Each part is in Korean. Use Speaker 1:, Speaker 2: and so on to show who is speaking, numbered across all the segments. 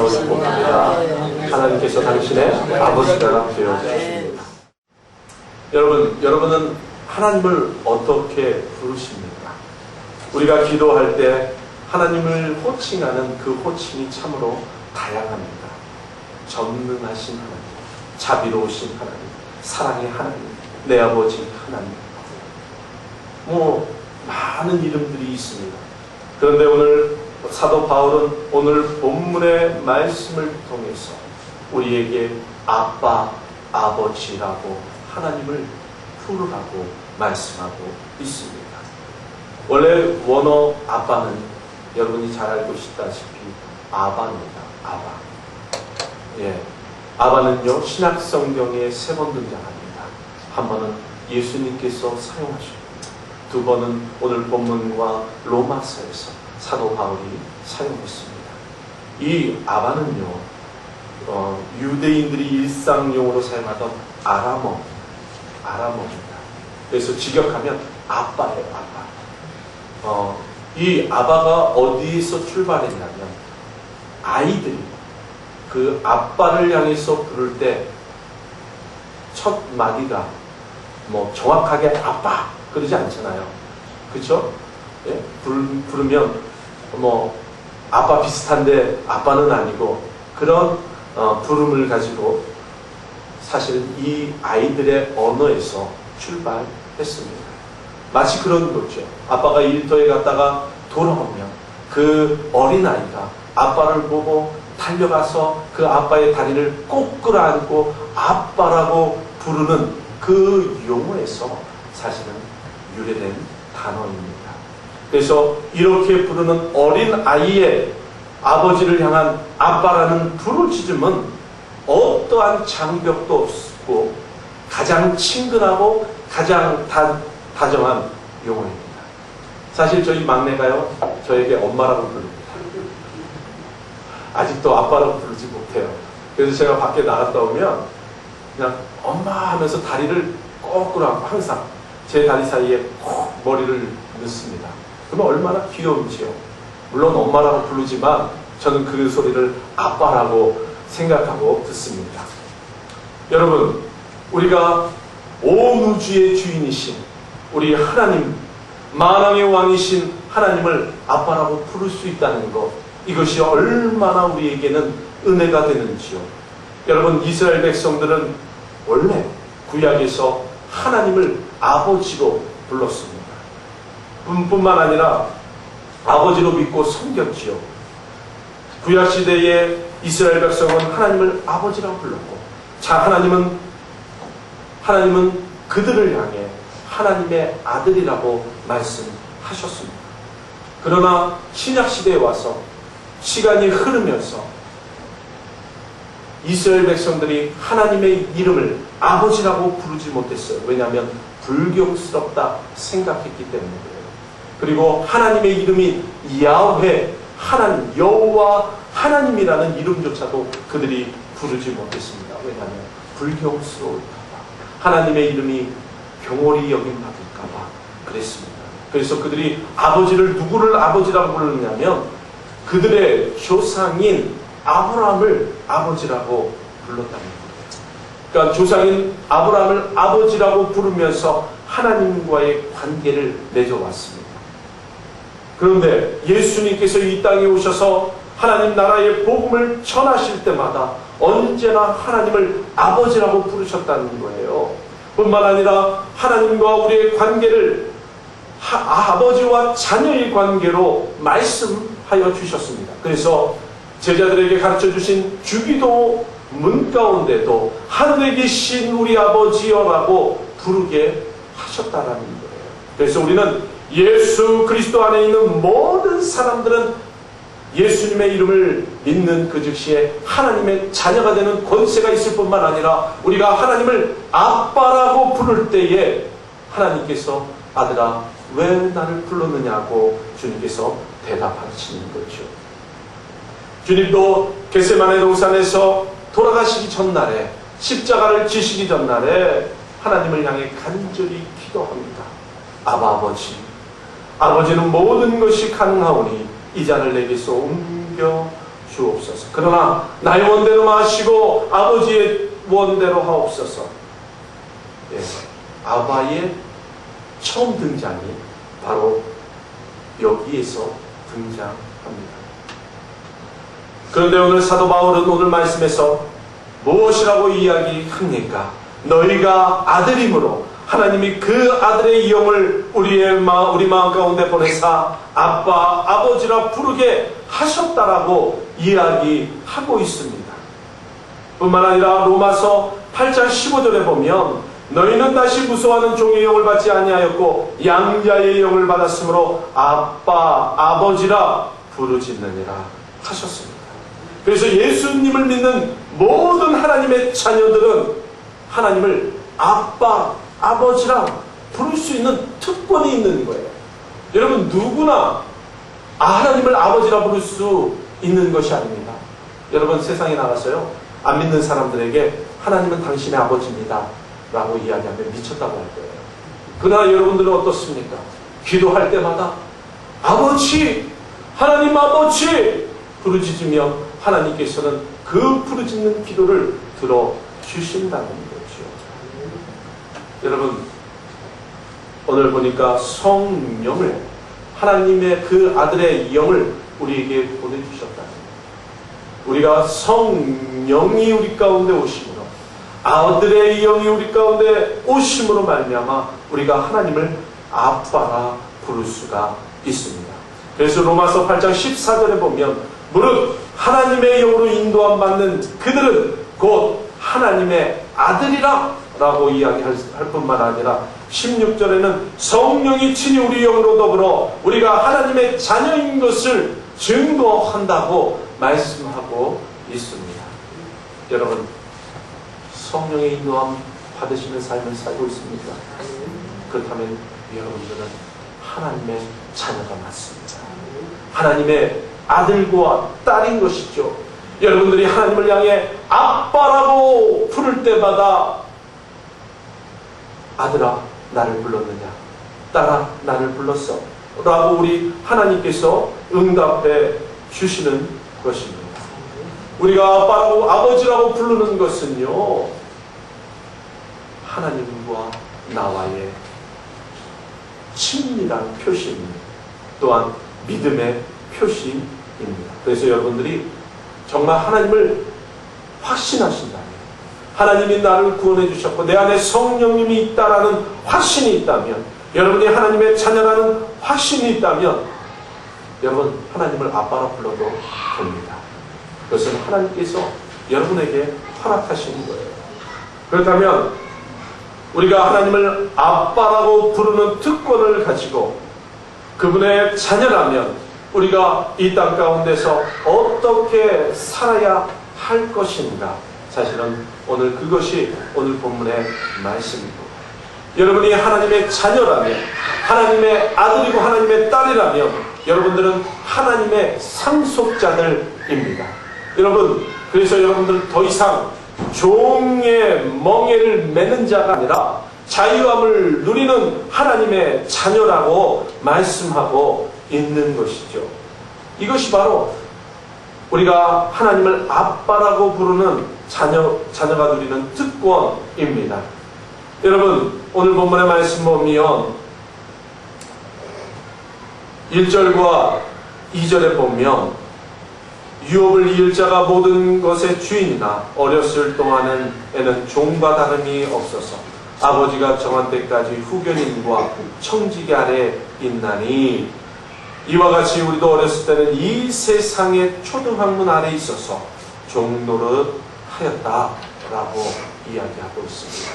Speaker 1: 기도하고 싶습니다. 하나님께서 당신의 아버지가 되어주십니다. 여러분은 하나님을 어떻게 부르십니까? 우리가 기도할 때 하나님을 호칭하는 그 호칭이 참으로 다양합니다. 전능하신 하나님, 자비로우신 하나님, 사랑의 하나님, 내 아버지 하나님, 많은 이름들이 있습니다. 그런데 오늘 사도 바울은 오늘 본문의 말씀을 통해서 우리에게 아빠, 아버지라고 하나님을 부르라고 말씀하고 있습니다. 원래 원어 아빠는 여러분이 잘 알고 있다시피 아바입니다. 아바. 예. 아바는요, 신약 성경에 3번 등장합니다. 한 번은 예수님께서 사용하셨고, 2번은 오늘 본문과 로마서에서 사도 바울이 사용했습니다. 이 아바는요, 유대인들이 일상용어로 사용하던 아람어입니다. 그래서 직역하면 아빠예요, 아빠. 이 아바가 어디에서 출발했냐면, 아이들이 그 아빠를 향해서 부를 때 첫 마디가 정확하게 아빠 그러지 않잖아요. 그렇죠? 예? 부르면 아빠 비슷한데 아빠는 아니고 그런 부름을 가지고 사실은 이 아이들의 언어에서 출발했습니다. 마치 그런 거죠. 아빠가 일터에 갔다가 돌아오면 그 어린아이가 아빠를 보고 달려가서 그 아빠의 다리를 꼭 끌어안고 아빠라고 부르는 그 용어에서 사실은 유래된 단어입니다. 그래서 이렇게 부르는 어린아이의 아버지를 향한 아빠라는 부르짖음은 어떠한 장벽도 없고 가장 친근하고 가장 다정한 용어입니다. 사실 저희 막내가요, 저에게 엄마라고 부릅니다. 아직도 아빠라고 부르지 못해요. 그래서 제가 밖에 나갔다 오면 그냥 엄마 하면서 다리를 거꾸로 하고 항상 제 다리 사이에 콕 머리를 넣습니다. 그러면 얼마나 귀여운지요. 물론 엄마라고 부르지만 저는 그 소리를 아빠라고 생각하고 듣습니다. 여러분, 우리가 온 우주의 주인이신 우리 하나님, 만왕의 왕이신 하나님을 아빠라고 부를 수 있다는 것, 이것이 얼마나 우리에게는 은혜가 되는지요. 여러분, 이스라엘 백성들은 원래 구약에서 하나님을 아버지로 불렀습니다. 뿐만 아니라 아버지로 믿고 섬겼지요. 구약시대의 이스라엘 백성은 하나님을 아버지라고 불렀고, 하나님은 그들을 향해 하나님의 아들이라고 말씀하셨습니다. 그러나 신약시대에 와서 시간이 흐르면서 이스라엘 백성들이 하나님의 이름을 아버지라고 부르지 못했어요. 왜냐하면 불경스럽다 생각했기 때문에 그래요. 그리고 하나님의 이름이 야훼, 하나님, 여호와 하나님이라는 이름조차도 그들이 부르지 못했습니다. 왜냐하면 불경스러울까봐, 하나님의 이름이 경홀히 여김받을까봐 그랬습니다. 그래서 그들이 누구를 아버지라고 부르느냐면 그들의 조상인 아브라함을 아버지라고 불렀다는 거예요. 그러니까 조상인 아브라함을 아버지라고 부르면서 하나님과의 관계를 맺어왔습니다. 그런데 예수님께서 이 땅에 오셔서 하나님 나라의 복음을 전하실 때마다 언제나 하나님을 아버지라고 부르셨다는 거예요. 뿐만 아니라 하나님과 우리의 관계를 아버지와 자녀의 관계로 말씀하여 주셨습니다. 그래서 제자들에게 가르쳐 주신 주기도 문 가운데도 하늘에 계신 우리 아버지여라고 부르게 하셨다라는 거예요. 그래서 우리는 예수 그리스도 안에 있는 모든 사람들은 예수님의 이름을 믿는 그 즉시에 하나님의 자녀가 되는 권세가 있을 뿐만 아니라 우리가 하나님을 아빠라고 부를 때에 하나님께서 아들아 왜 나를 불렀느냐고 주님께서 대답하시는 거죠. 주님도 겟세마네 동산에서 돌아가시기 전날에, 십자가를 지시기 전날에 하나님을 향해 간절히 기도합니다. 아버지, 아버지는 모든 것이 가능하오니 이 잔을 내게서 옮겨 주옵소서. 그러나 나의 원대로 마시고 아버지의 원대로 하옵소서. 예, 아바의 처음 등장이 바로 여기에서 등장합니다. 그런데 오늘 사도 바울은 오늘 말씀에서 무엇이라고 이야기합니까? 너희가 아들임으로 하나님이 그 아들의 영을 우리 마음 가운데 보내사 아빠, 아버지라 부르게 하셨다라고 이야기하고 있습니다. 뿐만 아니라 로마서 8장 15절에 보면 너희는 다시 무서워하는 종의 영을 받지 아니하였고 양자의 영을 받았으므로 아빠, 아버지라 부르짖느니라 하셨습니다. 그래서 예수님을 믿는 모든 하나님의 자녀들은 하나님을 아빠, 아버지라 부를 수 있는 특권이 있는 거예요. 여러분 누구나 하나님을 아버지라 부를 수 있는 것이 아닙니다. 여러분 세상에 나가서요 안 믿는 사람들에게 하나님은 당신의 아버지입니다 라고 이야기하면 미쳤다고 할 거예요. 그러나 여러분들은 어떻습니까? 기도할 때마다 아버지, 하나님 아버지 부르짖으면 하나님께서는 그 부르짖는 기도를 들어주신다는 거죠. 여러분 오늘 보니까 성령을 하나님의 그 아들의 영을 우리에게 보내주셨다. 우리가 성령이 우리 가운데 오심으로 아들의 영이 우리 가운데 오심으로 말미암아 우리가 하나님을 아빠라 부를 수가 있습니다. 그래서 로마서 8장 14절에 보면 무릇 하나님의 영으로 인도함 받는 그들은 곧 하나님의 아들이라 라고 이야기할 뿐만 아니라 16절에는 성령이 친히 우리 영으로 더불어 우리가 하나님의 자녀인 것을 증거한다고 말씀하고 있습니다. 여러분 성령의 인도함 받으시는 삶을 살고 있습니까? 그렇다면 여러분들은 하나님의 자녀가 맞습니다. 하나님의 아들과 딸인 것이죠. 여러분들이 하나님을 향해 아빠라고 부를 때마다 아들아 나를 불렀느냐, 딸아 나를 불렀어 라고 우리 하나님께서 응답해 주시는 것입니다. 우리가 아빠라고 아버지라고 부르는 것은요 하나님과 나와의 친밀한 표시입니다. 또한 믿음의 표시입니다. 그래서 여러분들이 정말 하나님을 확신하신다면, 하나님이 나를 구원해 주셨고 내 안에 성령님이 있다라는 확신이 있다면, 여러분이 하나님의 자녀라는 확신이 있다면 여러분 하나님을 아빠라 불러도 됩니다. 그것은 하나님께서 여러분에게 허락하시는 거예요. 그렇다면 우리가 하나님을 아빠라고 부르는 특권을 가지고 그분의 자녀라면 우리가 이 땅 가운데서 어떻게 살아야 할 것인가? 사실은 오늘 그것이 오늘 본문의 말씀입니다. 여러분이 하나님의 자녀라면, 하나님의 아들이고 하나님의 딸이라면 여러분들은 하나님의 상속자들입니다. 여러분, 그래서 여러분들은 더 이상 종의 멍에를 매는 자가 아니라 자유함을 누리는 하나님의 자녀라고 말씀하고 있는 것이죠. 이것이 바로 우리가 하나님을 아빠라고 부르는 자녀가 누리는 특권입니다. 여러분, 오늘 본문의 말씀 보면 1절과 2절에 보면 유업을 이을 자가 모든 것의 주인이나 어렸을 동안에는 종과 다름이 없어서 아버지가 정한 때까지 후견인과 청지기 아래 있나니 이와 같이 우리도 어렸을 때는 이 세상의 초등학문 아래 있어서 종노릇 하였다라고 이야기하고 있습니다.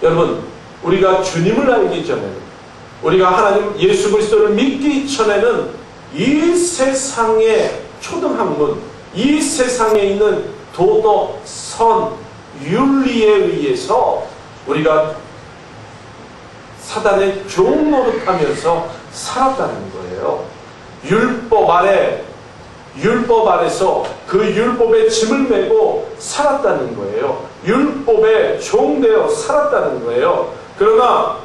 Speaker 1: 여러분, 우리가 주님을 알기 전에는, 우리가 하나님 예수 그리스도를 믿기 전에는 이 세상의 초등학문, 이 세상에 있는 도덕, 선, 윤리에 의해서 우리가 사단의 종노릇하면서 살았다는 거예요. 율법 아래서 그 율법의 짐을 메고 살았다는 거예요. 율법에 종되어 살았다는 거예요. 그러나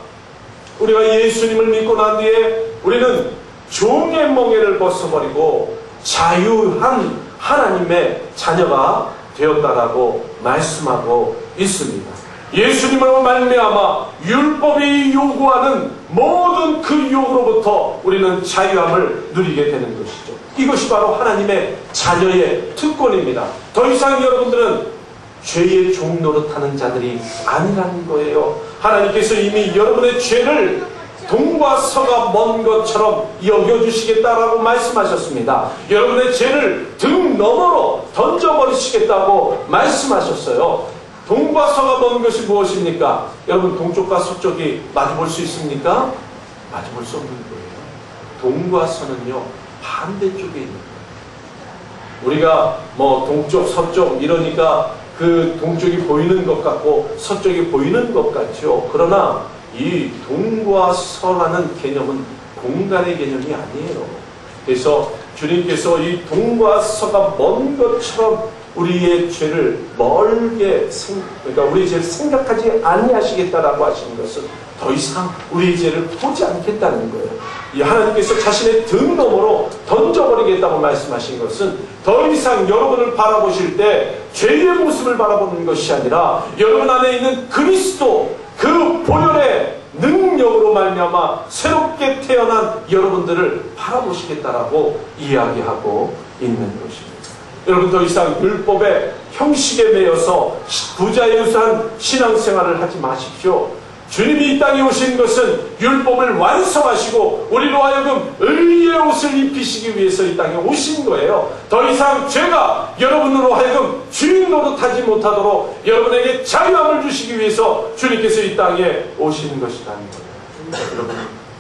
Speaker 1: 우리가 예수님을 믿고 난 뒤에 우리는 종의 멍에를 벗어버리고 자유한 하나님의 자녀가 되었다라고 말씀하고 있습니다. 예수님으로 말미암아 율법이 요구하는 모든 그 유혹으로부터 우리는 자유함을 누리게 되는 것이죠. 이것이 바로 하나님의 자녀의 특권입니다. 더 이상 여러분들은 죄의 종 노릇하는 자들이 아니라는 거예요. 하나님께서 이미 여러분의 죄를 동과 서가 먼 것처럼 여겨주시겠다라고 말씀하셨습니다. 여러분의 죄를 등 너머로 던져버리시겠다고 말씀하셨어요. 동과 서가 먼 것이 무엇입니까? 여러분, 동쪽과 서쪽이 마주볼 수 있습니까? 마주볼 수 없는 거예요. 동과 서는요, 반대쪽에 있는 거예요. 우리가 뭐 동쪽, 서쪽 이러니까 그 동쪽이 보이는 것 같고 서쪽이 보이는 것 같죠. 그러나 이 동과 서라는 개념은 공간의 개념이 아니에요. 그래서 주님께서 이 동과 서가 먼 것처럼 우리의 죄를 멀게 그러니까 우리의 죄를 생각하지 아니하시겠다라고 하시는 것은 더 이상 우리의 죄를 보지 않겠다는 거예요. 이 하나님께서 자신의 등 너머로 던져버리겠다고 말씀하신 것은 더 이상 여러분을 바라보실 때 죄의 모습을 바라보는 것이 아니라 여러분 안에 있는 그리스도 그 보혈의 능력으로 말미암아 새롭게 태어난 여러분들을 바라보시겠다라고 이야기하고 있는 것입니다. 여러분, 더 이상 율법의 형식에 매여서 부자유수한 신앙생활을 하지 마십시오. 주님이 이 땅에 오신 것은 율법을 완성하시고 우리로 하여금 의의 옷을 입히시기 위해서 이 땅에 오신 거예요. 더 이상 죄가 여러분으로 하여금 주인 노릇하지 못하도록 여러분에게 자유함을 주시기 위해서 주님께서 이 땅에 오신 것이라는 거예요. 여러분,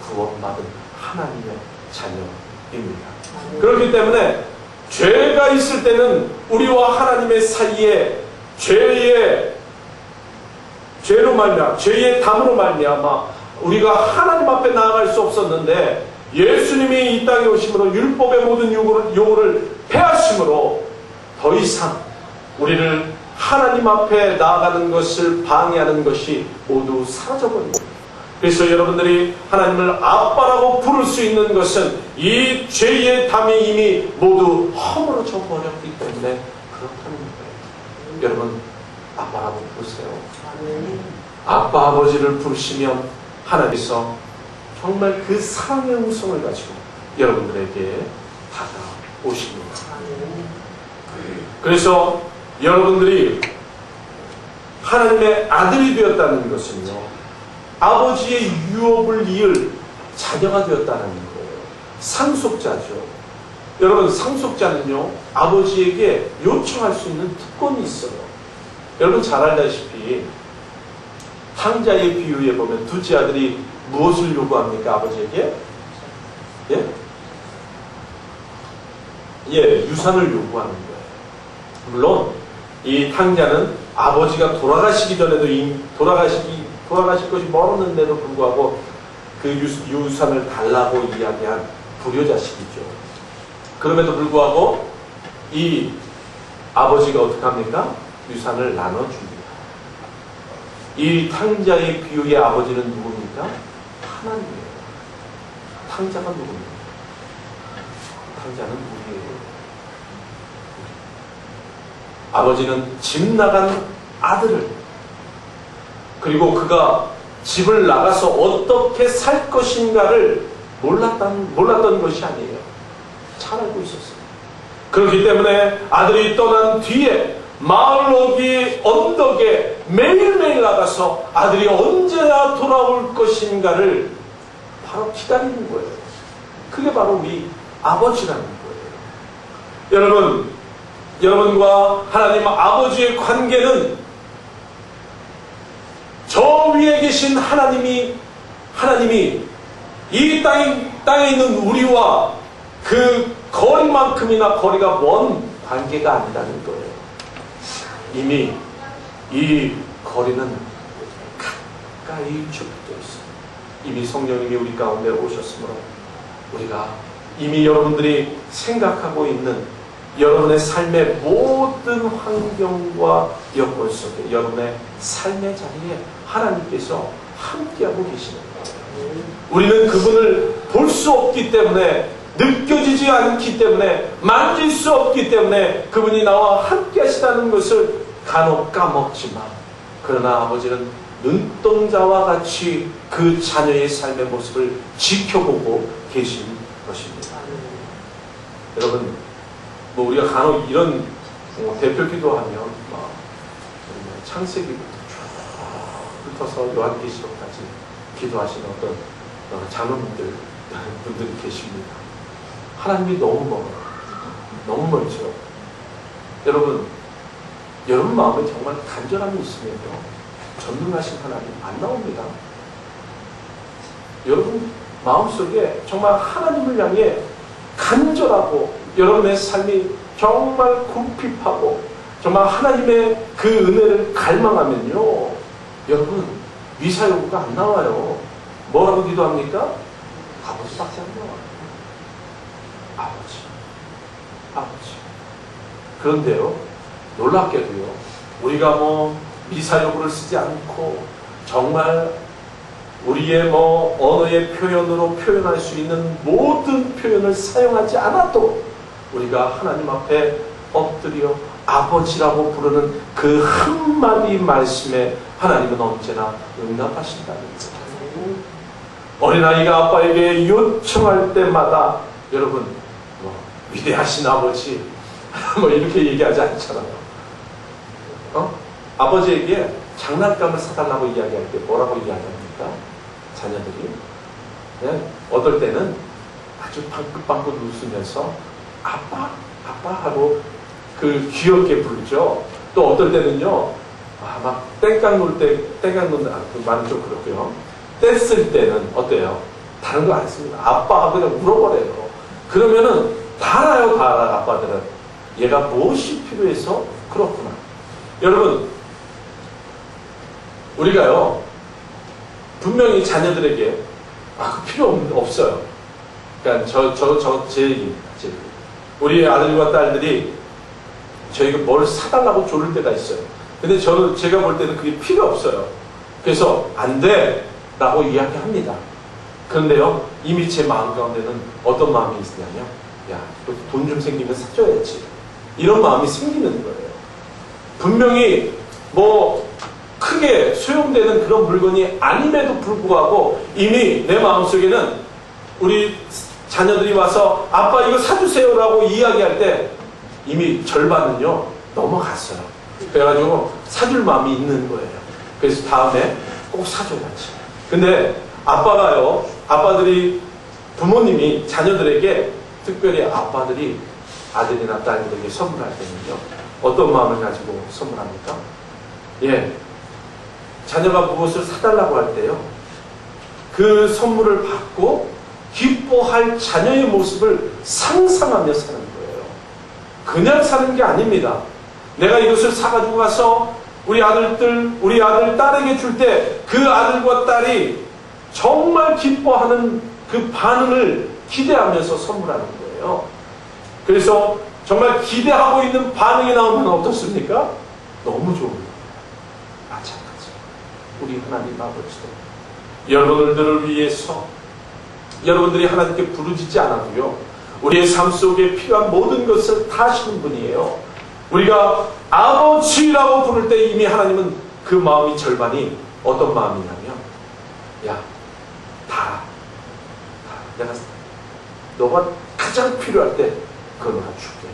Speaker 1: 구원받은 하나님의 자녀입니다. 그렇기 때문에 죄가 있을 때는 우리와 하나님의 사이에 죄로 말미암아, 죄의 담으로 말미암아 우리가 하나님 앞에 나아갈 수 없었는데 예수님이 이 땅에 오심으로 율법의 모든 요구를 폐하심으로 더 이상 우리를 하나님 앞에 나아가는 것을 방해하는 것이 모두 사라져버립니다. 그래서 여러분들이 하나님을 아빠라고 부를 수 있는 것은 이 죄의 담이 이미 모두 허물어져 버렸기 때문에 그렇다는 거예요. 여러분, 아빠라고 부르세요. 아빠, 아버지를 부르시면 하나님께서 정말 그 사랑의 음성을 가지고 여러분들에게 다가오십니다. 그래서 여러분들이 하나님의 아들이 되었다는 것은요, 아버지의 유업을 이을 자녀가 되었다는 거예요. 상속자죠. 여러분, 상속자는요, 아버지에게 요청할 수 있는 특권이 있어요. 여러분 잘 알다시피 탕자의 비유에 보면 둘째 아들이 무엇을 요구합니까? 아버지에게? 유산을 요구하는 거예요. 물론 이 탕자는 아버지가 돌아가시기 전에도 돌아가실 것이 멀었는데도 불구하고 그 유산을 달라고 이야기한 불효자식이죠. 그럼에도 불구하고 이 아버지가 어떻게 합니까? 유산을 나눠줍니다. 이 탕자의 비유의 아버지는 누굽니까? 하나님이에요. 탕자가 누굽니까? 탕자는 우리예요. 아버지는 집 나간 아들을, 그리고 그가 집을 나가서 어떻게 살 것인가를 몰랐던 것이 아니에요. 잘 알고 있었어요. 그렇기 때문에 아들이 떠난 뒤에 마을 어귀 언덕에 매일매일 나가서 아들이 언제나 돌아올 것인가를 바로 기다리는 거예요. 그게 바로 우리 아버지라는 거예요. 여러분과 하나님 아버지의 관계는 저 위에 계신 하나님이 이 땅에 있는 우리와 그 거리만큼이나 거리가 먼 관계가 아니라는 거예요. 이미 이 거리는 가까이 좁혀져 있어요. 이미 성령님이 우리 가운데 오셨으므로 우리가 이미 여러분들이 생각하고 있는 여러분의 삶의 모든 환경과 여건 속에 여러분의 삶의 자리에 하나님께서 함께하고 계시는 거예요. 우리는 그분을 볼 수 없기 때문에 느껴지지 않기 때문에, 만질 수 없기 때문에 그분이 나와 함께 하시다는 것을 간혹 까먹지만, 그러나 아버지는 눈동자와 같이 그 자녀의 삶의 모습을 지켜보고 계신 것입니다. 여러분, 뭐 우리가 간혹 이런 대표 기도하면 창세기부터 쭉 훑어서 요한계시록까지 기도하시는 어떤 장로님들 분들이 계십니다. 하나님이 너무 멀어요. 너무 멀죠. 여러분 마음에 정말 간절함이 있으면요, 전능하신 하나님 안 나옵니다. 여러분 마음속에 정말 하나님을 향해 간절하고, 여러분의 삶이 정말 궁핍하고 정말 하나님의 그 은혜를 갈망하면요, 여러분 미사여구가 안 나와요. 뭐라고 기도합니까? 아버지밖에 안 나와요. 아버지. 그런데요, 놀랍게도요, 우리가 미사여구를 쓰지 않고 정말 우리의 언어의 표현으로 표현할 수 있는 모든 표현을 사용하지 않아도 우리가 하나님 앞에 엎드려 아버지라고 부르는 그 한마디 말씀에 하나님은 언제나 응답하신다는 거예요. 어린아이가 아빠에게 요청할 때마다, 여러분 위대하신 아버지 이렇게 얘기하지 않잖아요. 아버지에게 장난감을 사달라고 이야기할 때 뭐라고 이야기합니까? 자녀들이. 네? 어떨 때는 아주 방긋방긋 웃으면서 아빠 하고 그 귀엽게 부르죠. 또 어떨 때는요, 막 땡깡 놓는 그 말은 좀 그렇고요. 뗐을 때는 어때요? 다른 거 안 씁니다. 아빠가 그냥 울어버려요. 그러면은 다 알아요, 아빠들은. 얘가 무엇이 필요해서 그렇구나. 여러분, 우리가요, 분명히 자녀들에게 그 필요 없어요. 그러니까 제 얘기. 우리 아들과 딸들이 저희가 뭘 사달라고 조를 때가 있어요. 근데 제가 볼 때는 그게 필요 없어요. 그래서 안 돼! 라고 이야기합니다. 그런데요, 이미 제 마음 가운데는 어떤 마음이 있냐면, 야, 돈 좀 생기면 사줘야지. 이런 마음이 생기는 거예요. 분명히 크게 소용되는 그런 물건이 아님에도 불구하고 이미 내 마음속에는 우리 자녀들이 와서 아빠 이거 사주세요라고 이야기할 때 이미 절반은요 넘어갔어요. 그래가지고 사줄 마음이 있는 거예요. 그래서 다음에 꼭 사줘야지. 근데 아빠들이, 부모님이 자녀들에게, 특별히 아빠들이 아들이나 딸들에게 선물할 때는요, 어떤 마음을 가지고 선물합니까? 자녀가 무엇을 사달라고 할 때요, 그 선물을 받고 기뻐할 자녀의 모습을 상상하며 사는 거예요. 그냥 사는 게 아닙니다. 내가 이것을 사가지고 가서 우리 아들, 딸에게 줄 때 그 아들과 딸이 정말 기뻐하는 그 반응을 기대하면서 선물하는 거예요. 그래서 정말 기대하고 있는 반응이 나오면 어떻습니까? 너무 좋은 거예요. 마찬가지. 우리 하나님 아버지도 여러분들을 위해서, 여러분들이 하나님께 부르짖지 않아도요, 우리의 삶 속에 필요한 모든 것을 다 하시는 분이에요. 우리가 아버지라고 부를 때 이미 하나님은 그 마음이 절반이 어떤 마음이냐면, 야, 내가 너가 가장 필요할 때 그걸 내가 줄게.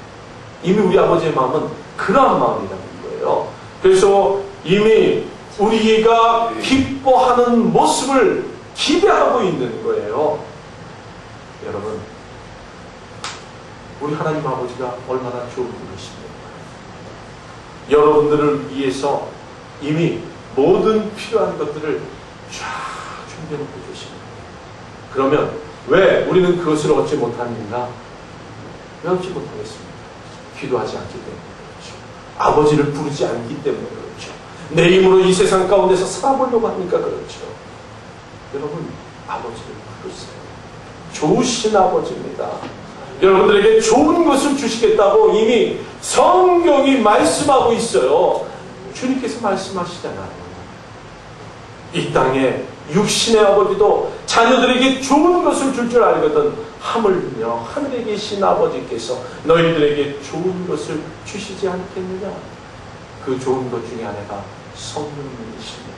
Speaker 1: 이미 우리 아버지의 마음은 그러한 마음이라는 거예요. 그래서 이미 우리가 기뻐하는 모습을 기대하고 있는 거예요. 여러분, 우리 하나님 아버지가 얼마나 좋은 분이십니까? 여러분들을 위해서 이미 모든 필요한 것들을 쫙 준비해놓고 계십니다. 그러면 왜 우리는 그것을 얻지 못합니까? 왜 얻지 못하겠습니까? 기도하지 않기 때문에 그렇죠. 아버지를 부르지 않기 때문에 그렇죠. 내 힘으로 이 세상 가운데서 살아보려고 하니까 그렇죠. 여러분, 아버지를 부르세요. 좋으신 아버지입니다. 여러분들에게 좋은 것을 주시겠다고 이미 성경이 말씀하고 있어요. 주님께서 말씀하시잖아요. 이 땅에 육신의 아버지도 자녀들에게 좋은 것을 줄 알거든 하물며 하늘에 계신 아버지께서 너희들에게 좋은 것을 주시지 않겠느냐. 그 좋은 것 중에 하나가 성령님이십니다.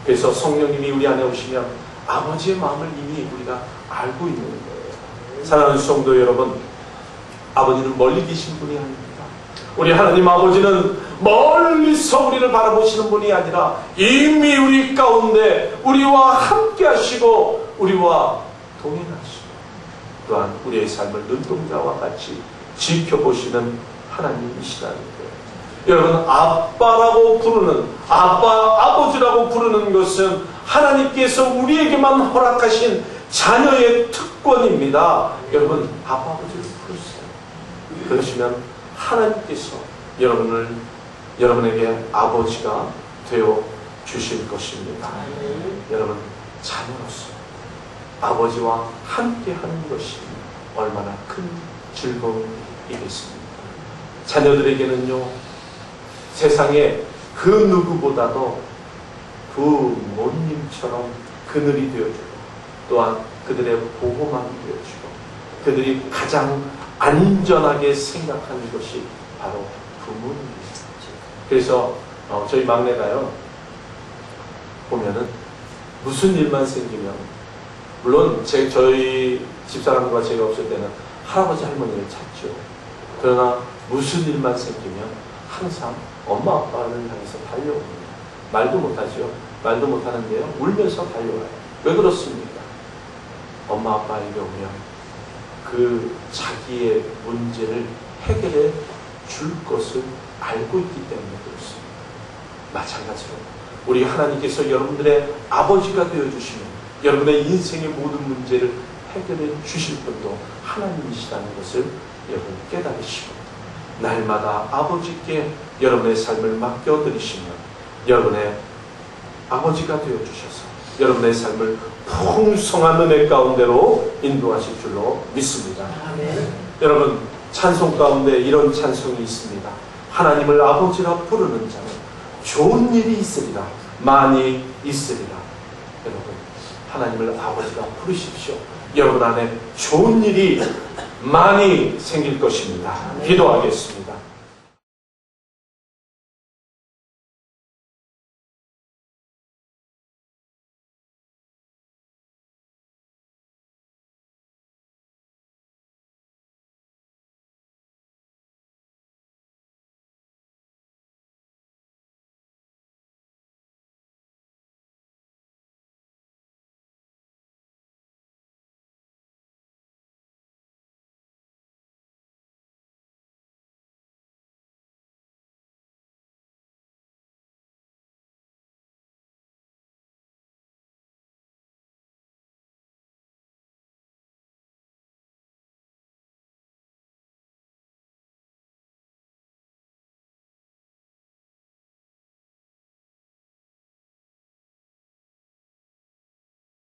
Speaker 1: 그래서 성령님이 우리 안에 오시면 아버지의 마음을 이미 우리가 알고 있는 거예요. 사랑하는 성도 여러분, 아버지는 멀리 계신 분이 아닙니다. 우리 하나님 아버지는 멀리서 우리를 바라보시는 분이 아니라 이미 우리 가운데 우리와 함께 하시고 우리와 동행하시고 또한 우리의 삶을 눈동자와 같이 지켜보시는 하나님이시라는 거예요. 여러분, 아빠라고 부르는, 아버지라고 부르는 것은 하나님께서 우리에게만 허락하신 자녀의 특권입니다. 여러분, 아버지를 부르세요. 그러시면 하나님께서 여러분에게 아버지가 되어 주실 것입니다. 여러분, 자녀로서 아버지와 함께 하는 것이 얼마나 큰 즐거움이겠습니까? 자녀들에게는요, 세상에 그 누구보다도 부모님처럼 그늘이 되어주고 또한 그들의 보호망이 되어주고 그들이 가장 안전하게 생각하는 것이 바로 부모님입니다. 그래서 저희 막내가요, 보면은 무슨 일만 생기면, 물론 저희 집사람과 제가 없을 때는 할아버지 할머니를 찾죠. 그러나 무슨 일만 생기면 항상 엄마 아빠를 향해서 달려옵니다. 말도 못하죠. 말도 못하는데요, 울면서 달려와요. 왜 그렇습니까? 엄마 아빠에게 오면 그 자기의 문제를 해결해 줄 것을 알고 있기 때문에 그렇습니다. 마찬가지로 우리 하나님께서 여러분들의 아버지가 되어주시면 여러분의 인생의 모든 문제를 해결해 주실 분도 하나님이시라는 것을 여러분 깨달으시고 날마다 아버지께 여러분의 삶을 맡겨드리시면 여러분의 아버지가 되어주셔서 여러분의 삶을 풍성한 은혜 가운데로 인도하실 줄로 믿습니다. 여러분, 찬송 가운데 이런 찬송이 있습니다. 하나님을 아버지라 부르는 자는 좋은 일이 있으리라, 많이 있으리라. 여러분, 하나님을 아버지라 부르십시오. 여러분 안에 좋은 일이 많이 생길 것입니다. 기도하겠습니다.